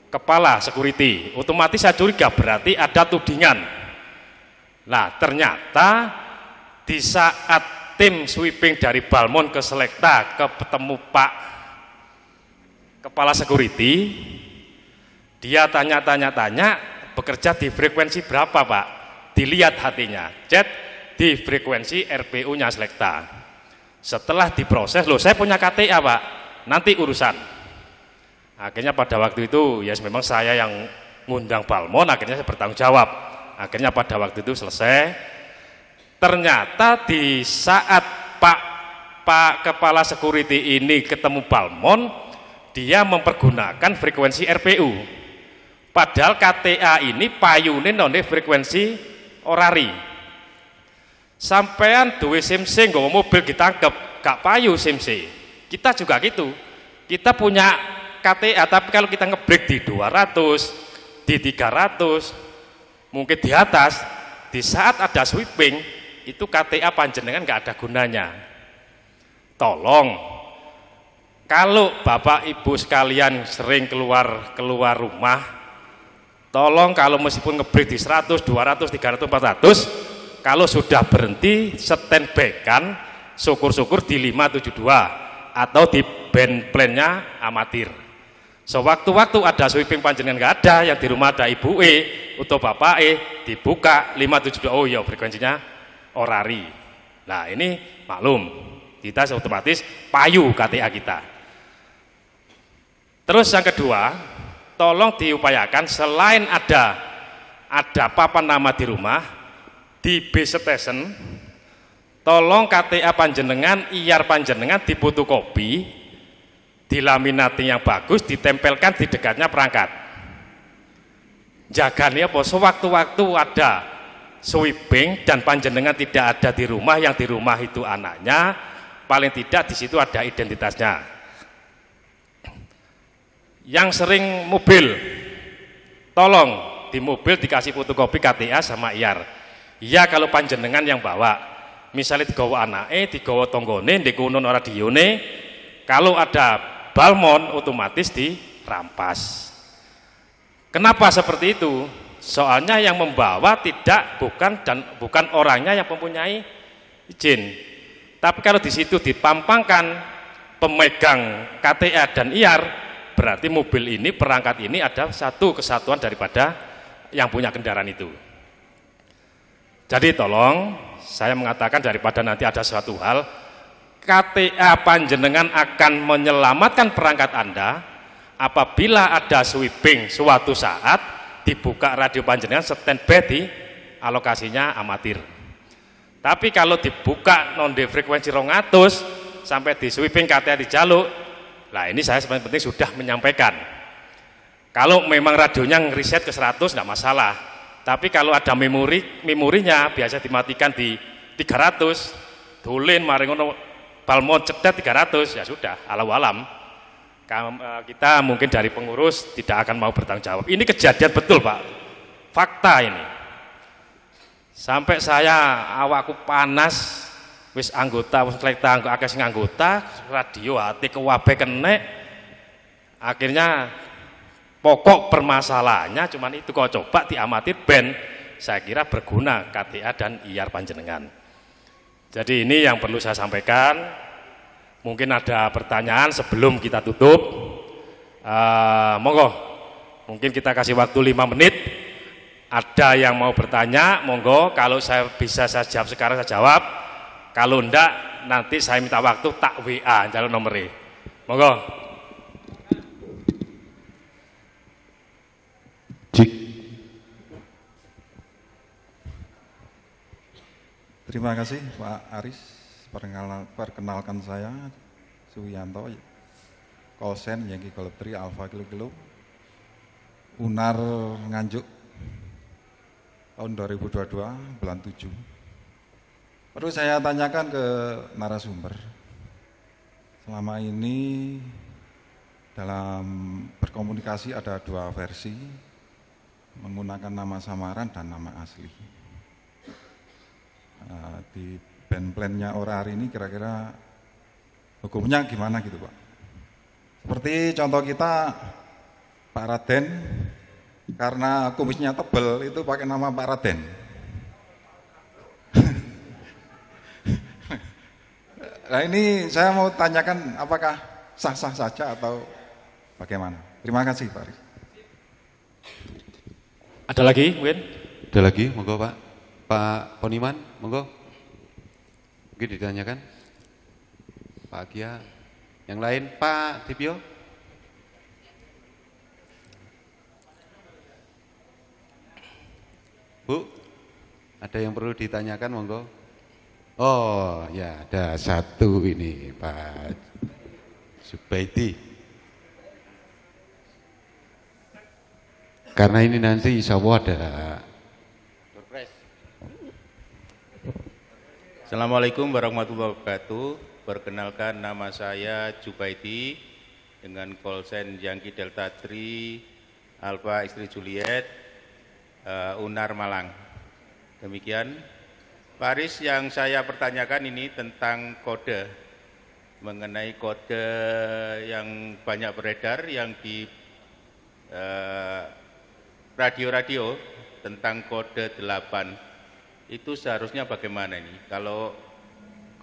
Kepala security. Otomatis saya curiga berarti ada tudingan. Nah, ternyata di saat tim sweeping dari Balmon ke Selekta ketemu Pak Kepala security, dia tanya-tanya, bekerja di frekuensi berapa Pak? Dilihat hatinya, chat di frekuensi RPU-nya Selekta. Setelah diproses, loh saya punya KTA Pak, nanti urusan. Akhirnya pada waktu itu, ya memang saya yang ngundang Balmon, akhirnya saya bertanggung jawab. Akhirnya pada waktu itu selesai. Ternyata di saat Pak Kepala Security ini ketemu Balmon, dia mempergunakan frekuensi RPU. Padahal KTA ini payune nonde frekuensi orari. Sampean duwe SIM-C nggawa mobil ditangkep, gak payu SIM-C. Kita juga gitu. Kita punya KTA, tapi kalau kita ngebreak di 200, di 300, mungkin di atas, di saat ada sweeping, itu KTA panjenengan gak ada gunanya. Tolong, kalau Bapak Ibu sekalian sering keluar rumah, tolong kalau meskipun ngebreak di 100, 200, 300, 400, kalau sudah berhenti standby kan, syukur-syukur di 572 atau di band plan-nya amatir. Sewaktu-waktu ada sweeping panjenengan nggak ada, yang di rumah ada ibu atau bapak dibuka 572, oh ya frekuensinya orari. Nah ini maklum, kita otomatis payu KTA kita. Terus yang kedua, tolong diupayakan selain ada papan nama di rumah, di base station, tolong KTA panjenengan, IAR panjenengan difotokopi, dilaminati yang bagus, ditempelkan di dekatnya perangkat. Jaganya apa? Sewaktu-waktu ada sweeping dan panjenengan tidak ada di rumah, yang di rumah itu anaknya, paling tidak di situ ada identitasnya. Yang sering mobil, tolong di mobil dikasih fotokopi KTA sama IAR. Ya kalau panjenengan yang bawa, misalnya digawa anake, digawa tonggone, dikunon radione, kalau ada Balmon otomatis dirampas. Kenapa seperti itu? Soalnya yang membawa bukan orangnya yang mempunyai izin. Tapi kalau di situ dipampangkan pemegang KTA dan IAR, berarti mobil ini, perangkat ini ada satu kesatuan daripada yang punya kendaraan itu. Jadi tolong saya mengatakan daripada nanti ada suatu hal, KTA panjenengan akan menyelamatkan perangkat Anda apabila ada sweeping suatu saat dibuka radio panjenengan standby di alokasinya amatir. Tapi kalau dibuka non-de frekuensi 200 sampai di sweeping KTA di jaluk, nah ini saya sebenarnya penting sudah menyampaikan. Kalau memang radionya ngeriset ke 100 enggak masalah. Tapi kalau ada memorinya biasa dimatikan di 300, dulin mari ngono Balmon cedet 300, ya sudah, alau alam. Kita mungkin dari pengurus tidak akan mau bertanggung jawab. Ini kejadian betul Pak, fakta ini. Sampai saya awakku panas, wis anggota, wis Selekta akeh sing anggota, radio hati kewabe kenek. Akhirnya pokok permasalahannya cuman itu, kok coba diamatir band, saya kira berguna KTA dan IAR panjenengan. Jadi ini yang perlu saya sampaikan. Mungkin ada pertanyaan sebelum kita tutup. Monggo, mungkin kita kasih waktu 5 menit. Ada yang mau bertanya, monggo. Kalau saya bisa saya jawab sekarang, saya jawab. Kalau enggak, nanti saya minta waktu tak WA jalur nomornya. Monggo.
Terima kasih Pak Aris. Perkenalkan saya Suwiyanto, Kolsen Yankee Golf 3 Alpha Kilo Unar Nganjuk tahun 2022 bulan 7. Perlu saya tanyakan ke narasumber, selama ini dalam berkomunikasi ada 2 versi, menggunakan nama samaran dan nama asli. Di band plan-nya Orari ini kira-kira hukumnya gimana gitu Pak? Seperti contoh kita Pak Raden, karena kumisnya tebel itu pakai nama Pak Raden. Nah ini saya mau tanyakan apakah sah-sah saja atau bagaimana? Terima kasih Pak Aris.
Ada lagi mungkin?
Ada lagi, monggo Pak. Pak Poniman, monggo. Mungkin ditanyakan. Pak Agia. Yang lain, Pak Tipio. Bu, ada yang perlu ditanyakan, monggo. Oh ya, ada satu ini Pak Jubaidi. Karena ini nanti insya Allah ada.
Assalamualaikum warahmatullahi wabarakatuh. Perkenalkan, nama saya Jubaidi dengan Kolsen Yankee Delta 3 Alpha Istri Juliet, Unar Malang. Demikian. Pak Aris, yang saya pertanyakan ini tentang kode, mengenai kode yang banyak beredar yang di radio-radio tentang kode 8. Itu seharusnya bagaimana ini? Kalau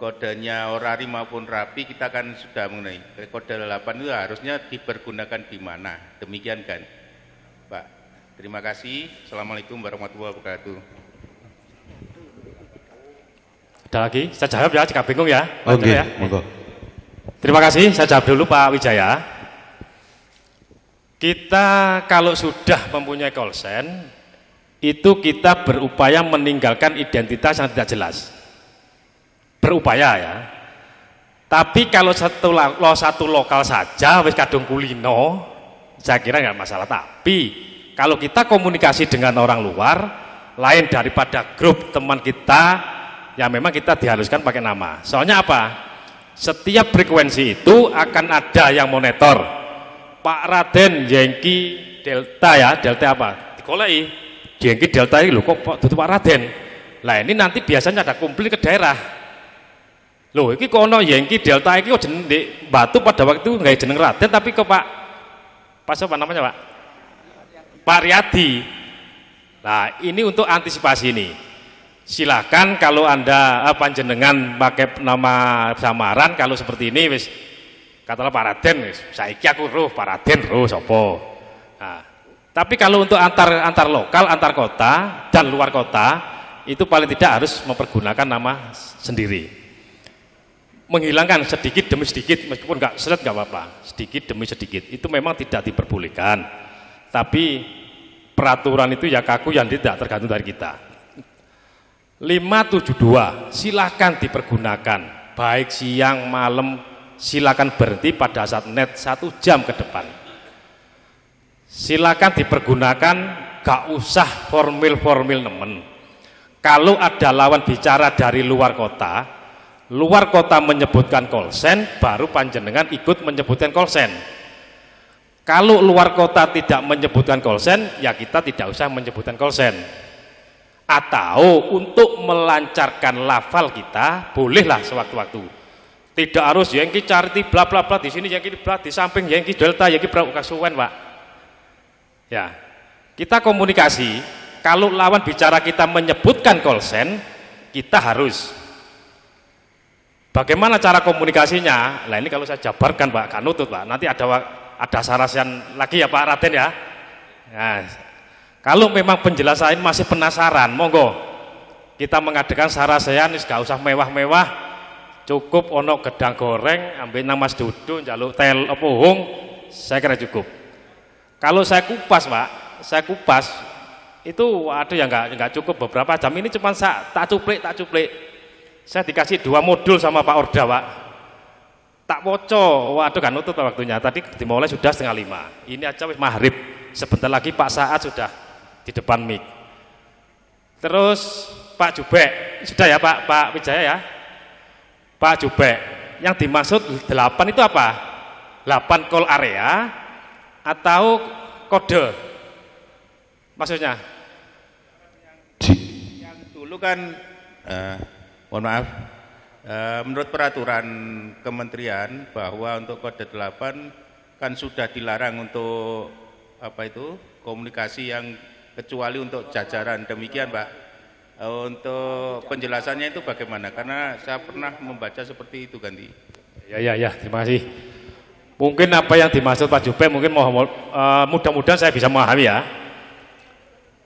kodenya Orari maupun Rapi kita kan sudah mengenai kode 8 itu harusnya dipergunakan di mana? Demikian kan Pak. Terima kasih. Assalamualaikum warahmatullahi wabarakatuh.
Ada lagi? Saya jawab ya, jika bingung ya.
Oke,
ya.
monggo.
Terima kasih, saya jawab dulu Pak Wijaya. Kita kalau sudah mempunyai kolsen, itu kita berupaya meninggalkan identitas yang tidak jelas. Berupaya ya. Tapi kalau satu lokal saja, wis kadung kulino, saya kira nggak masalah. Tapi kalau kita komunikasi dengan orang luar, lain daripada grup teman kita, ya memang kita dihaluskan pakai nama. Soalnya apa? Setiap frekuensi itu akan ada yang monitor. Pak Raden Yankee Delta ya, Delta apa? Dikolei. Yankee Delta ini loh kok tutup Pak Raden. Lah ini nanti biasanya ada kumpul ke daerah. Loh, ini kono Yankee Delta ini kok jeneng di Batu pada waktu itu nggak jeneng Raden tapi ke Pak siapa namanya Pak? Pak Riyadi. Nah ini untuk antisipasi ini. Silakan kalau Anda panjenengan pakai nama samaran, kalau seperti ini wis katalah Pak Raden wis saiki aku roh Pak Raden roh sapa. Nah, tapi kalau untuk antar lokal, antar kota dan luar kota itu paling tidak harus mempergunakan nama sendiri. Menghilangkan sedikit demi sedikit meskipun enggak seret enggak apa-apa, sedikit demi sedikit itu memang tidak diperbolehkan. Tapi peraturan itu ya kaku yang tidak tergantung dari kita. 572 silakan dipergunakan baik siang malam, silakan berhenti pada saat net 1 jam ke depan. Silakan dipergunakan, gak usah formil nemen. Kalau ada lawan bicara dari luar kota menyebutkan kolsen, baru panjenengan ikut menyebutkan kolsen. Kalau luar kota tidak menyebutkan kolsen, ya kita tidak usah menyebutkan kolsen. Atau untuk melancarkan lafal kita, bolehlah sewaktu-waktu. Tidak harus Yankee Charity bla bla bla di sini Yankee bla di samping Yankee Delta Yankee bla kasuwen Pak. Ya, kita komunikasi. Kalau lawan bicara kita menyebutkan kolsen, kita harus Bagaimana cara komunikasinya? Nah ini kalau saya jabarkan Pak, gak nutut Pak. Nanti ada sarasan lagi ya Pak Raden ya. Nah, kalau memang penjelasan masih penasaran, monggo kita mengadakan sarasean, gak usah mewah-mewah, cukup ono gedang goreng, ambil nang Mas Dudu, njaluk tel pohong, saya kira cukup. Kalau saya kupas Pak, itu aduh ya nggak cukup beberapa jam ini cuma tak cuplik. Saya dikasih 2 modul sama Pak Orda Pak. Tak poco, waduh kan nutut waktunya. Tadi dimulai sudah 4:30. Ini aja wis maghrib. Sebentar lagi Pak Saat sudah di depan mic. Terus Pak Jubek, sudah ya Pak Wijaya ya. Pak Jubek, yang dimaksud 8 itu apa? 8 call area atau kode? Maksudnya?
Yang dulu kan mohon maaf, menurut peraturan kementerian bahwa untuk kode 8 kan sudah dilarang untuk apa itu komunikasi yang kecuali untuk jajaran, demikian Pak. Untuk penjelasannya itu bagaimana? Karena saya pernah membaca seperti itu Ganti.
Ya, terima kasih. Mungkin apa yang dimaksud Pak Jubek mungkin mudah-mudahan saya bisa memahami ya.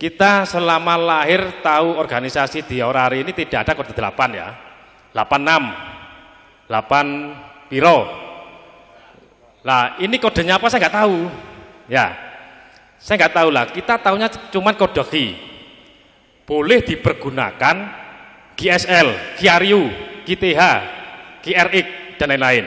Kita selama lahir tahu organisasi di Orari ini tidak ada kode 8 ya. 86, 8 piro. Nah ini kodenya apa saya nggak tahu. Ya, saya nggak tahu lah. Kita tahunya cuma kode Ki. Boleh dipergunakan GSL, QRU, QTH, QRX dan lain-lain.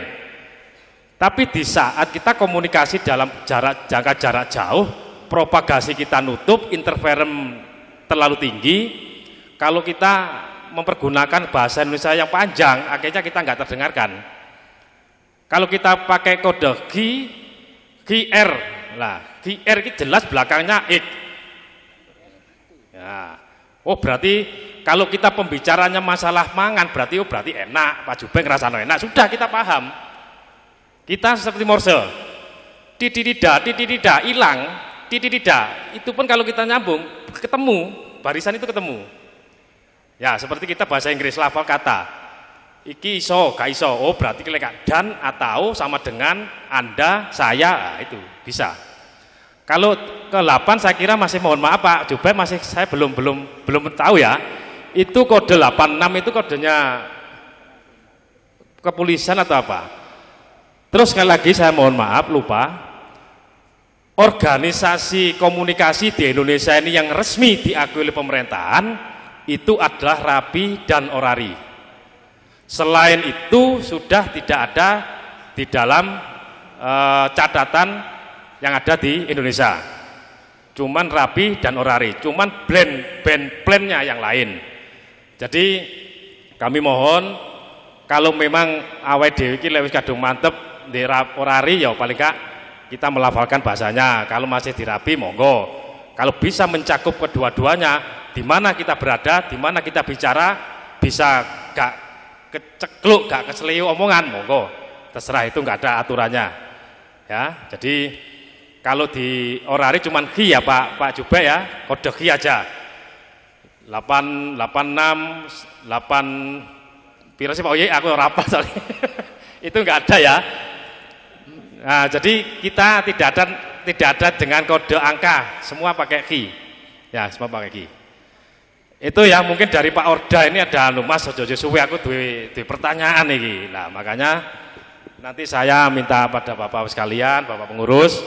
Tapi di saat kita komunikasi dalam jangka jarak jauh, propagasi kita nutup, interference terlalu tinggi. Kalau kita mempergunakan bahasa Indonesia yang panjang, akhirnya kita nggak terdengarkan. Kalau kita pakai kode QR, lah QR ini jelas belakangnya X. Ya. Oh berarti kalau kita pembicaranya masalah mangan berarti enak, Pak Jubek ngerasano enak, sudah kita paham. Kita seperti Morse, titidida, hilang, titidida, itu pun kalau kita nyambung, ketemu, barisan itu ketemu. Ya seperti kita bahasa Inggris, lafal kata, iki iso, gak iso, oh berarti dan atau sama dengan Anda, saya, nah, itu bisa. Kalau ke 8 saya kira masih mohon maaf Pak Jubek, masih saya belum tahu ya. Itu kode 86 itu kodenya kepolisian atau apa? Terus sekali lagi saya mohon maaf lupa. Organisasi komunikasi di Indonesia ini yang resmi diakui oleh pemerintahan itu adalah Rapi dan Orari. Selain itu sudah tidak ada di dalam catatan yang ada di Indonesia. Cuman Rapi dan Orari, cuman band plan-nya yang lain. Jadi kami mohon kalau memang awake dhewe iki lewis kadung mantep di Orari ya paling gak kita melafalkan bahasanya. Kalau masih di Rapi monggo. Kalau bisa mencakup kedua-duanya, di mana kita berada, di mana kita bicara, bisa gak kecekluk, gak keseliu omongan, monggo. Terserah, itu nggak ada aturannya. Ya, jadi kalau di Orari cuman Ki ya Pak Jubek ya, kode Ki aja. 886 8 piro sih Pak Oye, aku rapal soalnya. Itu enggak ada ya. Nah, jadi kita tidak ada dengan kode angka, semua pakai Ki. Ya, semua pakai Ki. Itu ya mungkin dari Pak Orda ini ada Mas ojo suwe aku duwe pertanyaan iki. Nah, makanya nanti saya minta pada Bapak sekalian, Bapak pengurus,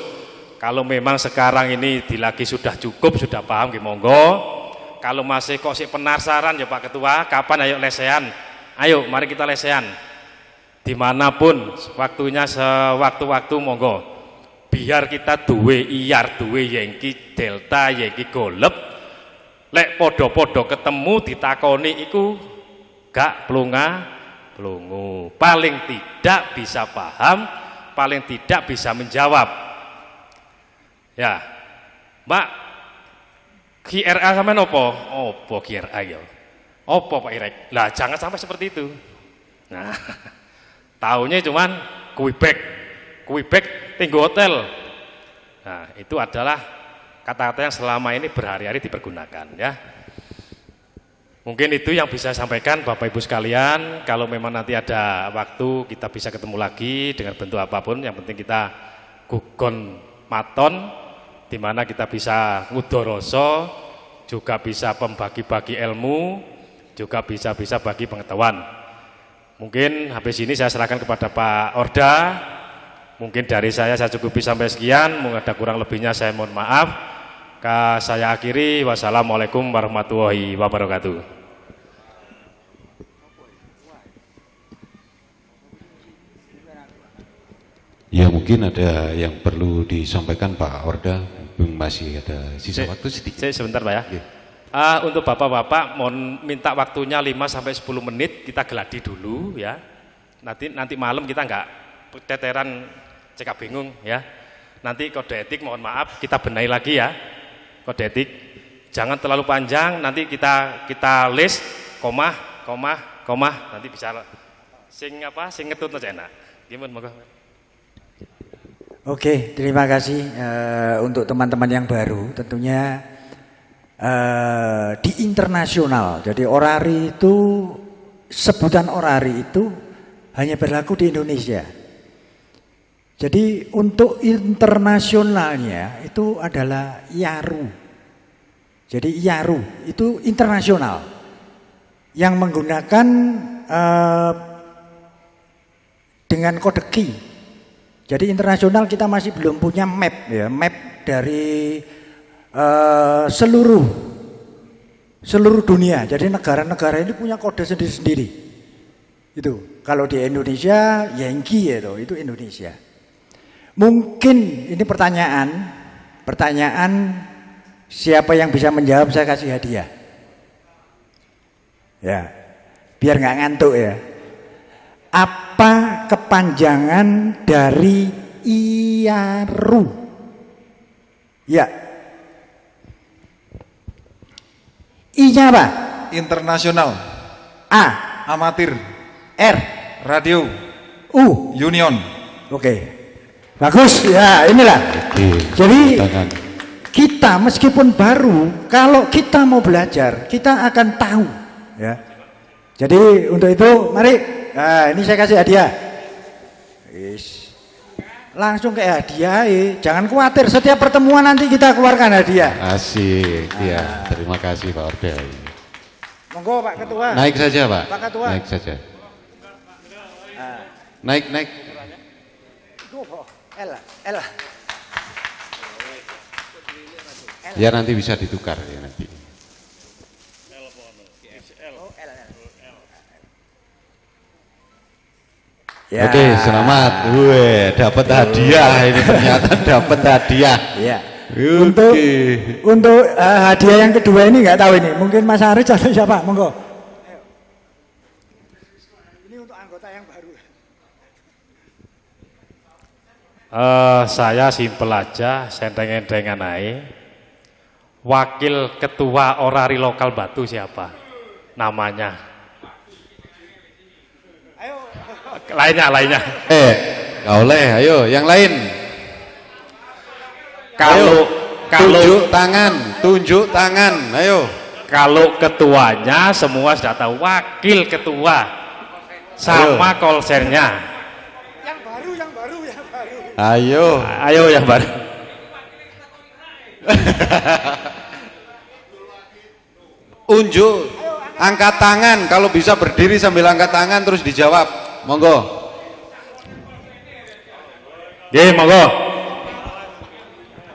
kalau memang sekarang ini lagi sudah cukup, sudah paham, monggo. Kalau masih kok sih penasaran ya Pak Ketua, kapan ayo lesehan? Ayo, mari kita lesehan. Dimanapun, waktunya sewaktu-waktu monggo. Biar kita duwe iyar, duwe yengki delta, yengki golep. Lek podo-podo ketemu ditakoni iku gak plungu. Paling tidak bisa paham, paling tidak bisa menjawab. Ya, Mbak, QRA sama nopo? Opo QRA ya? Opo Pak Irek? Lah jangan sampai seperti itu. Nah, taunya cuman Quebec tinggal hotel. Nah, itu adalah kata-kata yang selama ini berhari-hari dipergunakan ya. Mungkin itu yang bisa saya sampaikan Bapak Ibu sekalian. Kalau memang nanti ada waktu kita bisa ketemu lagi dengan bentuk apapun. Yang penting kita gugon maton, di mana kita bisa ngudoroso, juga bisa membagi-bagi ilmu, juga bisa bagi pengetahuan. Mungkin habis ini saya serahkan kepada Pak Orda. Mungkin dari saya cukupi sampai sekian. Mungkin ada kurang lebihnya saya mohon maaf. Saya akhiri, wassalamualaikum warahmatullahi wabarakatuh.
Ya mungkin ada yang perlu disampaikan Pak Orda, masih ada sisa waktu sedikit.
Sebentar Pak ya.
Yeah.
Untuk bapak-bapak mohon minta waktunya 5-10 menit, kita geladi dulu ya. Nanti malam kita enggak teteran cekap bingung ya. Nanti kode etik mohon maaf kita benahi lagi ya. Kode etik jangan terlalu panjang, nanti kita list koma nanti bisa sing ngetut aja enak. Gimana moga.
Oke, terima kasih untuk teman-teman yang baru. Tentunya di internasional, jadi orari itu, sebutan orari itu hanya berlaku di Indonesia. Jadi untuk internasionalnya itu adalah Yaru. Jadi Yaru itu internasional yang menggunakan dengan kode key. Jadi internasional kita masih belum punya map ya, map dari seluruh dunia. Jadi negara-negara ini punya kode sendiri-sendiri. Itu kalau di Indonesia Yankee itu Indonesia. Mungkin ini pertanyaan siapa yang bisa menjawab saya kasih hadiah. Ya, biar nggak ngantuk ya. Apa kepanjangan dari IARU? Ya. I-nya apa?
Internasional.
A.
Amatir.
R.
Radio.
U.
Union.
Oke. Bagus ya, inilah. Jadi kita meskipun baru, kalau kita mau belajar, kita akan tahu ya. Jadi untuk itu mari, ini saya kasih hadiah. Langsung kayak hadiah, jangan khawatir, setiap pertemuan nanti kita keluarkan hadiah.
Asik, ya. Terima kasih Pak Orda.
Monggo Pak Ketua.
Naik saja Pak.
Pak Ketua.
Naik saja. Naik.
Elah.
Ya nanti bisa ditukar ya nanti.
Ya.
Oke, selamat. Dapat hadiah ini ternyata dapat hadiah.
Ya.
Oke.
Untuk hadiah yang kedua ini nggak tahu ini. Mungkin Mas Aris atau siapa? Monggo. Ini untuk anggota yang baru.
Saya simpel aja, senteng-entengan aja. Wakil Ketua Orari Lokal Batu siapa? Namanya?
Ayo.
Lainnya.
Nggak boleh, ayo yang lain.
Kalau
tunjuk tangan, ayo.
Kalau ketuanya semua sudah tahu, wakil ketua sama kolsernya.
Yang baru.
Ayo yang baru.
Unjuk, angkat tangan. Kalau bisa berdiri sambil angkat tangan terus dijawab. Monggo.
Monggo.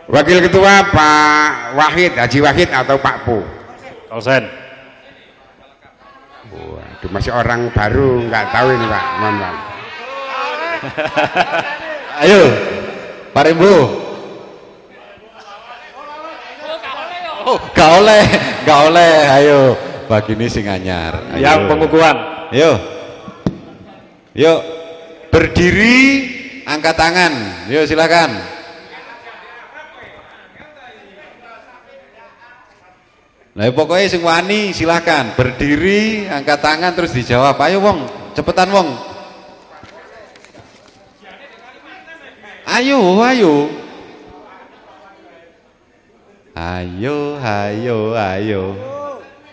Wakil Ketua Pak Wahid, Haji Wahid atau Pak Pu?
Kolsen.
Waduh, masih orang baru, nggak tahu ini Pak. Mohon maaf.
Ayo, Pak Rembo. Oh, gak oleh. Ayo, bagi ini sing anyar.
Yang pengukuhan.
Yuk, berdiri, angkat tangan. Yuk, silakan. Nah, pokoknya sing wani silakan berdiri, angkat tangan terus dijawab. Ayo wong, cepetan wong. Ayo.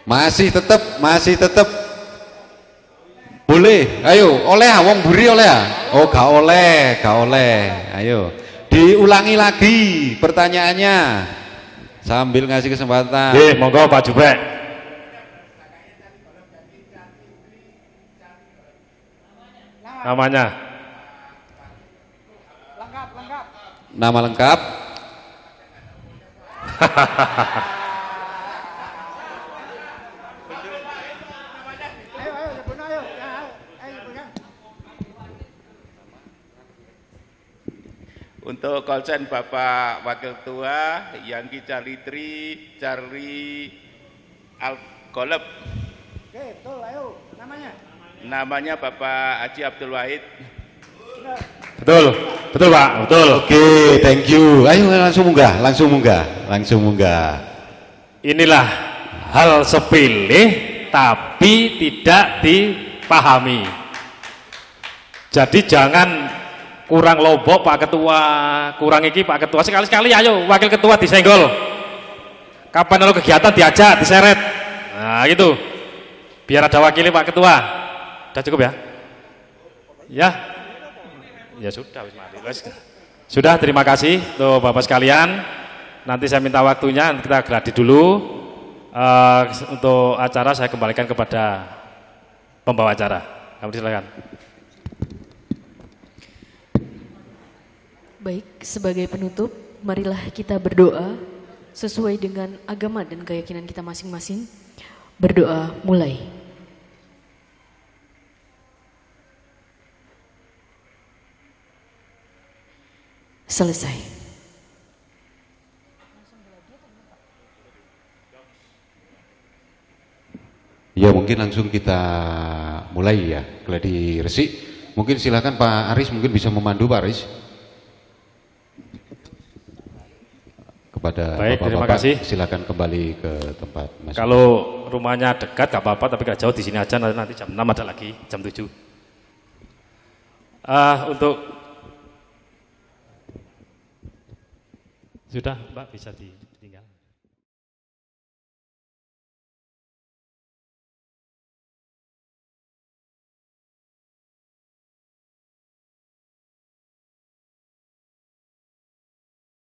Masih tetap. Boleh, ayo, oleh wong buri oleh. Oh, gak oleh. Ayo, diulangi lagi pertanyaannya sambil ngasih kesempatan.
Monggo Pak Jubek. Namanya.
Nama lengkap.
Untuk konsen Bapak Wakil Ketua Yangki Charlie Al-Goleb.
Oke, betul, ayo, namanya.
Namanya Bapak Haji Abdul Wahid.
Betul Pak, betul.
Oke, thank you. Ayo langsung munggah.
Inilah hal sepele tapi tidak dipahami. Jadi jangan kurang lombok Pak Ketua, kurang iki Pak Ketua, sekali-sekali ayo Wakil Ketua disenggol. Kapan lalu kegiatan diajak, diseret. Nah gitu, biar ada wakilnya Pak Ketua. Sudah cukup ya? Ya sudah, sudah, terima kasih tuh Bapak sekalian. Nanti saya minta waktunya, kita gladi dulu. Untuk acara saya kembalikan kepada pembawa acara. Kamu silakan.
Baik, sebagai penutup, marilah kita berdoa sesuai dengan agama dan keyakinan kita masing-masing. Berdoa mulai. Selesai.
Ya mungkin langsung kita mulai ya, gladi resik. Mungkin silakan Pak Aris, mungkin bisa memandu Pak Aris. Kepada
baik, terima
Bapak-bapak,
kasih.
silakan kembali ke tempat masing-masing.
Kalau rumahnya dekat gak apa-apa, tapi gak jauh di sini aja, nanti jam 6 ada lagi, jam 7. Untuk sudah Mbak bisa ditinggal.